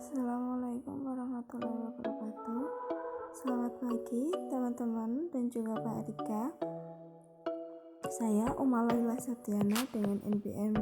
Assalamualaikum warahmatullahi wabarakatuh. Selamat pagi teman-teman dan juga Pak Erika. Saya Laila Septiana dengan NPM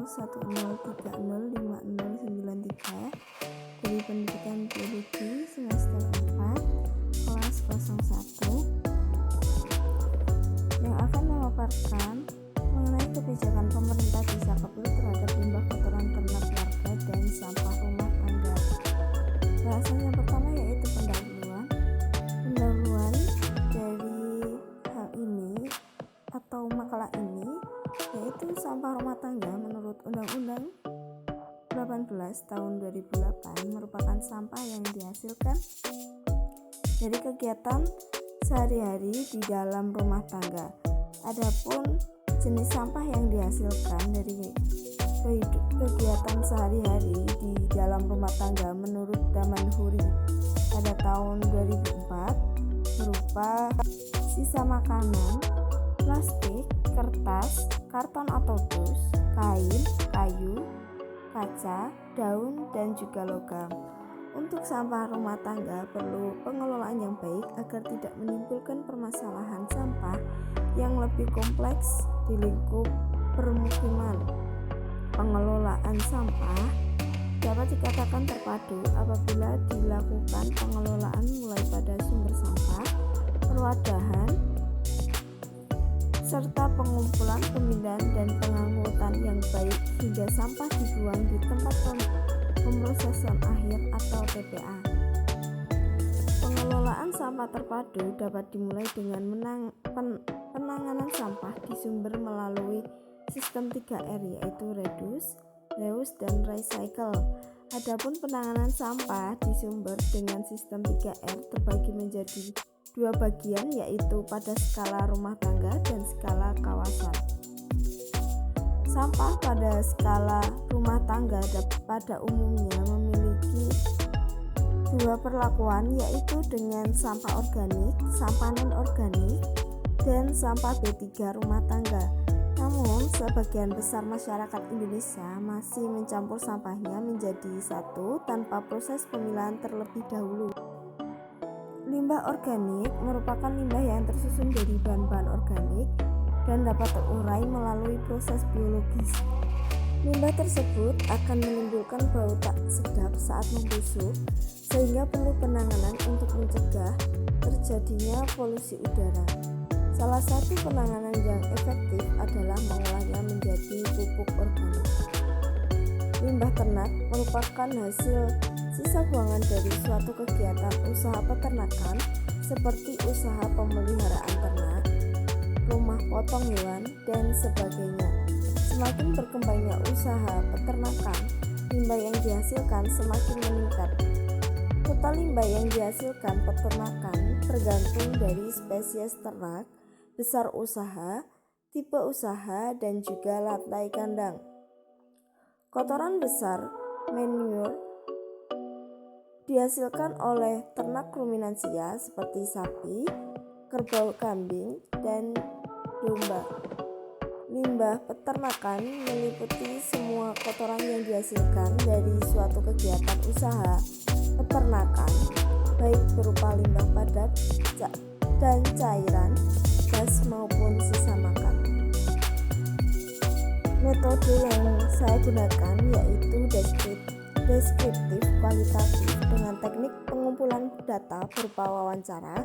2010305093 dari Pendidikan Biologi semester 4 kelas 01 yang akan memaparkan mengenai kebijakan pemerintah desa Kepul terhadap limbah kotoran ternak warga dan sampah rumah tangga. Bahasan yang pertama yaitu pendahuluan dari hal ini atau makalah ini, yaitu sampah rumah tangga menurut Undang-Undang 18 tahun 2008 merupakan sampah yang dihasilkan dari kegiatan sehari-hari di dalam rumah tangga. Adapun jenis sampah yang dihasilkan dari kegiatan sehari-hari di dalam rumah tangga menurut Damanhuri pada tahun 2004 berupa sisa makanan, plastik, kertas, karton atau dus, kain, kayu, kaca, daun, dan juga logam. Untuk sampah rumah tangga perlu pengelolaan yang baik agar tidak menimbulkan permasalahan sampah yang lebih kompleks di lingkup permukiman. Pengelolaan sampah dapat dikatakan terpadu apabila dilakukan pengelolaan mulai pada sumber sampah, perwadahan, serta pengumpulan, pemindahan, dan pengangkutan yang baik hingga sampah dibuang di tempat pemrosesan akhir atau TPA. Pengelolaan sampah terpadu dapat dimulai dengan penanganan sampah di sumber melalui sistem 3R yaitu reduce, reuse, dan recycle. Adapun penanganan sampah di sumber dengan sistem 3R terbagi menjadi dua bagian yaitu pada skala rumah tangga dan skala kawasan. Sampah pada skala rumah tangga pada umumnya memiliki dua perlakuan yaitu dengan sampah organik, sampah non-organik, dan sampah B3 rumah tangga. Namun, sebagian besar masyarakat Indonesia masih mencampur sampahnya menjadi satu tanpa proses pemilahan terlebih dahulu. Limbah organik merupakan limbah yang tersusun dari bahan-bahan organik dan dapat terurai melalui proses biologis. Limbah tersebut akan menimbulkan bau tak sedap saat membusuk, sehingga perlu penanganan untuk mencegah terjadinya polusi udara. Salah satu penanganan yang efektif adalah mengolahnya menjadi pupuk organik. Limbah ternak merupakan hasil sisa buangan dari suatu kegiatan usaha peternakan seperti usaha pemeliharaan ternak, rumah potong hewan, dan sebagainya. Semakin berkembangnya usaha peternakan, limbah yang dihasilkan semakin meningkat. Total limbah yang dihasilkan peternakan tergantung dari spesies ternak, besar usaha, tipe usaha, dan juga lantai kandang. Kotoran besar, manure, dihasilkan oleh ternak ruminansia seperti sapi, kerbau, kambing, dan domba. Limbah peternakan meliputi semua kotoran yang dihasilkan dari suatu kegiatan usaha peternakan, baik berupa limbah padat dan cairan, gas maupun sisa makan. Metode yang saya gunakan yaitu deskriptif kualitatif dengan teknik pengumpulan data berupa wawancara,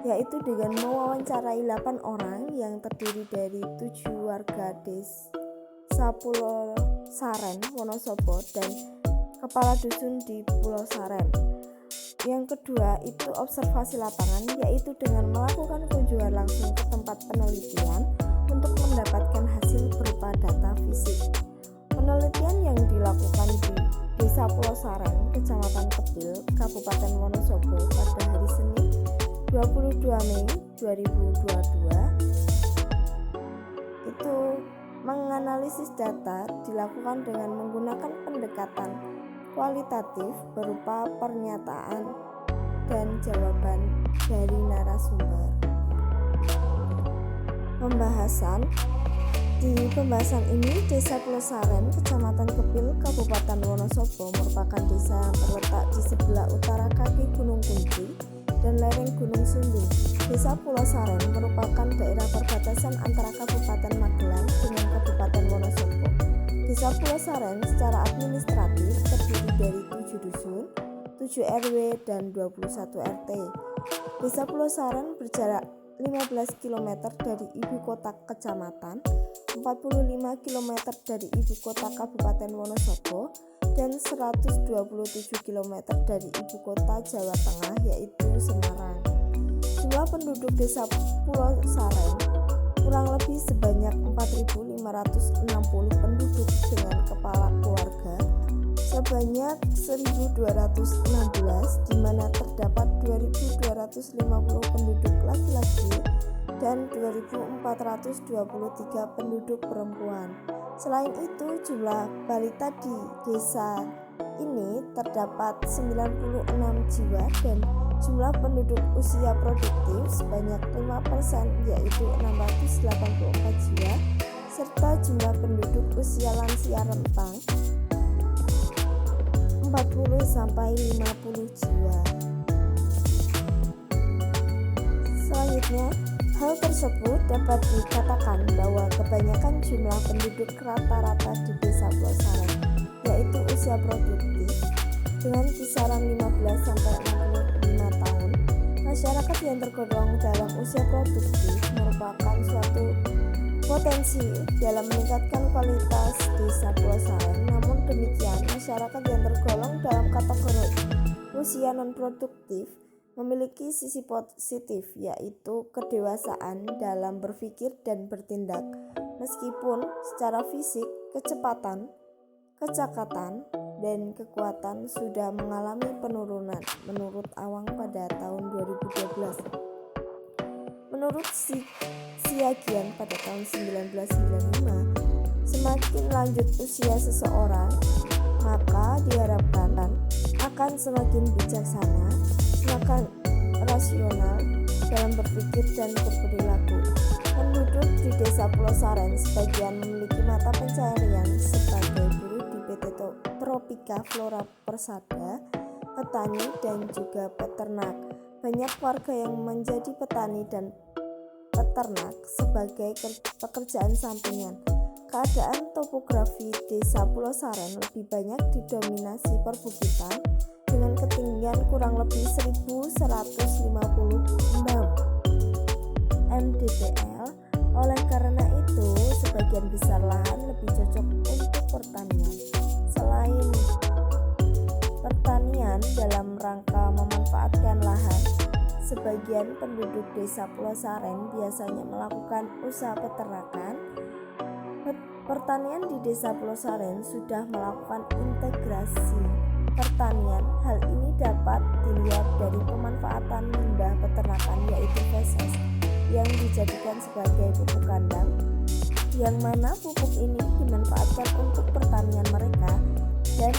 yaitu dengan mewawancarai 8 orang yang terdiri dari 7 warga desa Pulau Saren, Wonosobo, dan kepala dusun di Pulau Saren. Yang kedua itu observasi lapangan, yaitu dengan melakukan kunjungan langsung ke tempat penelitian untuk mendapatkan hasil berupa data fisik. Penelitian yang dilakukan di Desa Pulau Saren, Kecamatan Kepil, Kabupaten Wonosobo pada hari Senin 22 Mei 2022 itu menganalisis data dilakukan dengan menggunakan pendekatan kualitatif berupa pernyataan dan jawaban dari narasumber. Pembahasan Di pembahasan ini, Desa Pulau Saren, Kecamatan Kepil, Kabupaten Wonosobo merupakan desa yang terletak di sebelah utara kaki Gunung Kunci dan lereng Gunung Sumbing. Desa Pulau Saren merupakan daerah perbatasan antara Kabupaten Magelang dengan Kabupaten Wonosobo. Desa Pulau Saren secara administratif terdiri dari 7 dusun, 7 RW, dan 21 RT. Desa Pulau Saren berjarak 15 km dari ibu kota kecamatan, 45 km dari ibu kota Kabupaten Wonosobo, dan 127 km dari ibu kota Jawa Tengah yaitu Semarang. Jumlah penduduk Desa Pulau Saren kurang lebih sebanyak 4.560 penduduk dengan kepala keluarga sebanyak 1.216, di mana terdapat 2.250 penduduk laki-laki dan 2.423 penduduk perempuan. Selain itu, jumlah balita di desa ini terdapat 96 jiwa dan jumlah penduduk usia produktif sebanyak 5%, yaitu 684 jiwa, serta jumlah penduduk usia lansia rentang 40-50 jiwa. Selanjutnya, hal tersebut dapat dikatakan bahwa kebanyakan jumlah penduduk rata-rata di Desa Pulau Saren yaitu usia produktif dengan kisaran 15-65 tahun. Masyarakat yang tergolong dalam usia produktif merupakan suatu potensi dalam meningkatkan kualitas Desa Pulau Saren. Namun demikian, masyarakat yang tergolong dalam kategori usia non-produktif memiliki sisi positif, yaitu kedewasaan dalam berpikir dan bertindak. Meskipun secara fisik, kecepatan, kecakatan, dan kekuatan sudah mengalami penurunan menurut Awang pada tahun 2012. Menurut Siagian pada tahun 1995, semakin lanjut usia seseorang, maka diharapkan akan semakin bijaksana, semakin rasional dalam berpikir dan berperilaku. Penduduk di Desa Pulau Saren sebagian memiliki mata pencaharian sebagai buruh di PT Tropika Flora Persada, petani, dan juga peternak. Banyak warga yang menjadi petani dan peternak sebagai pekerjaan sampingan. Keadaan topografi Desa Pulau Saren lebih banyak didominasi perbukitan dengan ketinggian kurang lebih 1156 mdpl. Oleh karena itu, sebagian besar lahan lebih cocok untuk pertanian. Selain pertanian dalam rangka memanfaatkan lahan, sebagian penduduk Desa Pulau Saren biasanya melakukan usaha peternakan. Pertanian di Desa Pulau Saren sudah melakukan integrasi pertanian. Hal ini dapat dilihat dari pemanfaatan limbah peternakan, yaitu feses, yang dijadikan sebagai pupuk kandang, yang mana pupuk ini dimanfaatkan untuk pertanian mereka, dan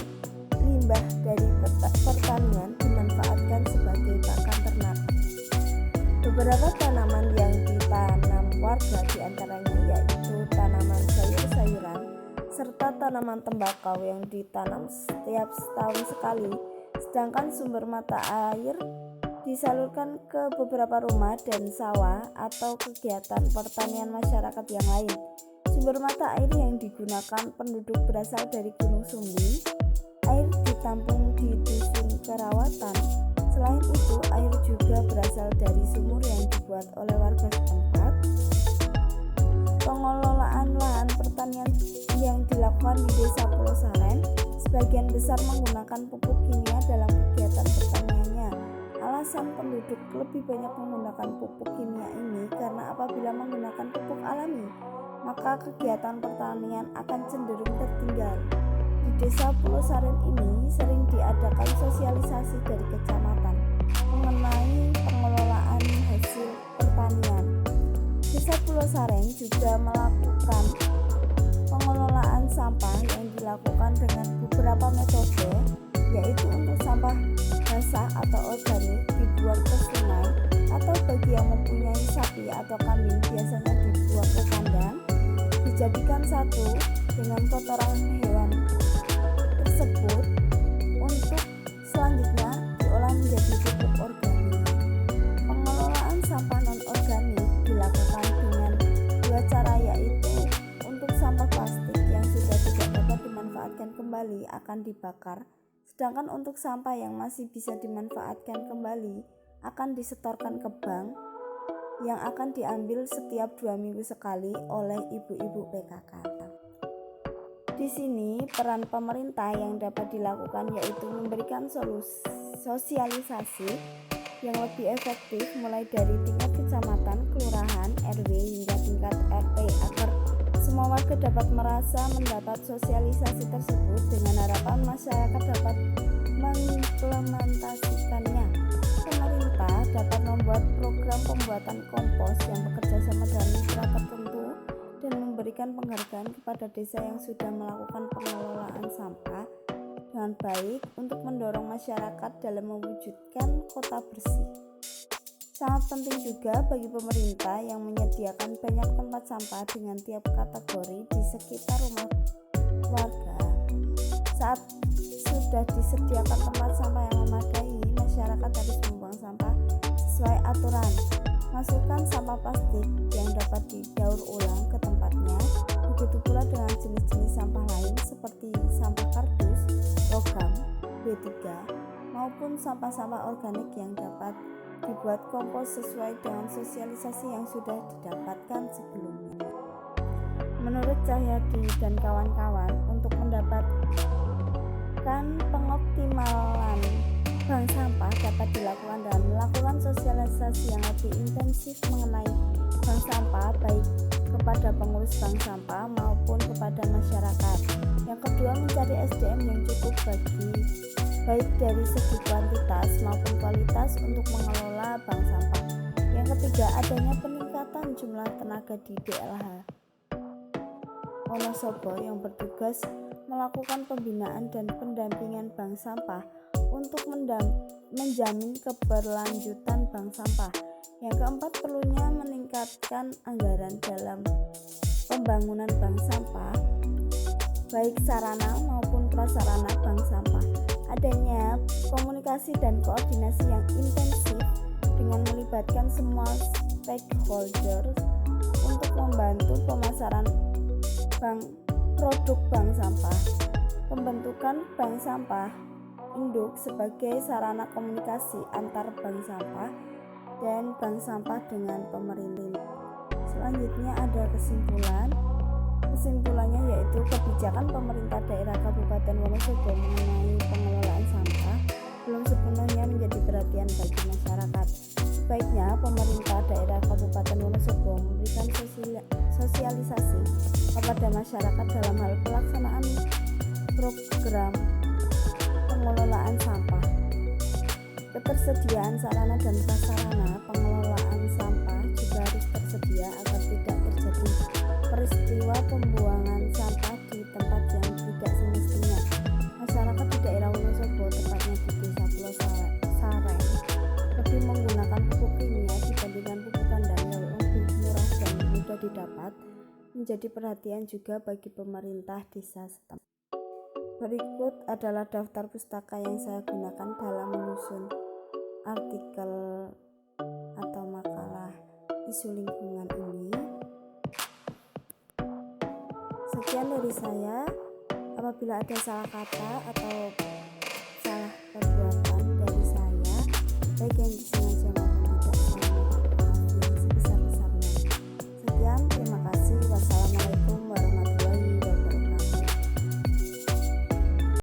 limbah dari pertanian dimanfaatkan sebagai pakan ternak. Beberapa tanaman yang ditanam warga diantaranya yaitu tanaman sayur-sayuran serta tanaman tembakau yang ditanam setiap setahun sekali, sedangkan sumber mata air disalurkan ke beberapa rumah dan sawah atau kegiatan pertanian masyarakat yang lain. Sumber mata air yang digunakan penduduk berasal dari Gunung Sumbing. Air ditampung di dusun Kerawatan. Selain itu, air juga berasal dari sumur yang dibuat oleh warga setempat. Pengelolaan lahan pertanian yang dilakukan di Desa Pulau Saren sebagian besar menggunakan pupuk kimia dalam kegiatan pertaniannya. Alasan penduduk lebih banyak menggunakan pupuk kimia ini karena apabila menggunakan pupuk alami, maka kegiatan pertanian akan cenderung tertinggal. Di Desa Pulau Saren ini sering diadakan sosialisasi dari kecamatan mengenai pengelolaan hasil pertanian. Desa Pulau Saren juga melakukan pengelolaan sampah yang dilakukan dengan beberapa metode, yaitu untuk sampah basah atau organik dibuang ke sungai, atau bagi yang mempunyai sapi atau kambing biasanya dibuang ke kandang. dijadikan satu dengan kotoran hewan tersebut untuk selanjutnya diolah menjadi pupuk organik. Pengelolaan sampah non-organik dilakukan dengan dua cara, yaitu untuk sampah plastik yang sudah tidak dapat dimanfaatkan kembali akan dibakar, sedangkan untuk sampah yang masih bisa dimanfaatkan kembali akan disetorkan ke bank yang akan diambil setiap 2 minggu sekali oleh ibu-ibu PKK. Di sini peran pemerintah yang dapat dilakukan yaitu memberikan sosialisasi yang lebih efektif mulai dari tingkat kecamatan, kelurahan, RW hingga tingkat RT agar semua warga dapat merasa mendapat sosialisasi tersebut dengan harapan masyarakat dapat mengimplementasikannya. Pemerintah dapat membuat program pembuatan kompos yang bekerja sama dengan mitra tertentu dan memberikan penghargaan kepada desa yang sudah melakukan pengelolaan sampah dengan baik untuk mendorong masyarakat dalam mewujudkan kota bersih. Sangat penting juga bagi pemerintah yang menyediakan banyak tempat sampah dengan tiap kategori di sekitar rumah warga. Saat sudah disediakan tempat sampah yang memadai, masyarakat harus membuang sampah sesuai aturan. Masukkan sampah plastik yang dapat didaur ulang ke tempatnya. Begitu pula dengan jenis-jenis sampah lain seperti sampah kardus, logam, B3 maupun sampah-sampah organik yang dapat dibuat kompos sesuai dengan sosialisasi yang sudah didapatkan sebelumnya. Menurut Cahyadi dan kawan-kawan, untuk mendapatkan pengoptimalan bank sampah dapat dilakukan dengan melakukan sosialisasi yang lebih intensif mengenai bank sampah, baik kepada pengurus bank sampah maupun kepada masyarakat. Yang kedua, mencari SDM yang cukup baik dari segi kuantitas maupun kualitas untuk mengelola bank sampah. Yang ketiga, adanya peningkatan jumlah tenaga di DLH Wonosobo yang bertugas melakukan pembinaan dan pendampingan bank sampah untuk menjamin keberlanjutan bank sampah. Yang keempat, perlunya meningkatkan anggaran dalam pembangunan bank sampah, baik sarana maupun prasarana bank sampah. Adanya komunikasi dan koordinasi yang intensif dengan melibatkan semua stakeholder untuk membantu pemasaran produk bank sampah. Pembentukan bank sampah induk sebagai sarana komunikasi antar bank sampah dan bank sampah dengan pemerintah. Selanjutnya ada kesimpulannya yaitu kebijakan pemerintah daerah Kabupaten Wonosobo mengenai pengelolaan sampah belum sepenuhnya menjadi perhatian bagi masyarakat. Sebaiknya pemerintah daerah Kabupaten Wonosobo memberikan sosialisasi kepada masyarakat dalam hal pelaksanaan program pengelolaan sampah. Ketersediaan sarana dan prasarana pengelolaan sampah juga harus tersedia agar tidak terjadi peristiwa pembuangan sampah di tempat yang tidak semestinya. Masyarakat di daerah Wonosobo, tepatnya di Desa Pulau Sareng, lebih menggunakan pupuk kimia dibandingkan pupuk kandang yang lebih murah dan mudah didapat, menjadi perhatian juga bagi pemerintah desa setempat. Berikut adalah daftar pustaka yang saya gunakan dalam menyusun artikel atau makalah isu lingkungan ini. Sekian dari saya. Apabila ada salah kata atau salah perbuatan dari saya, baik yang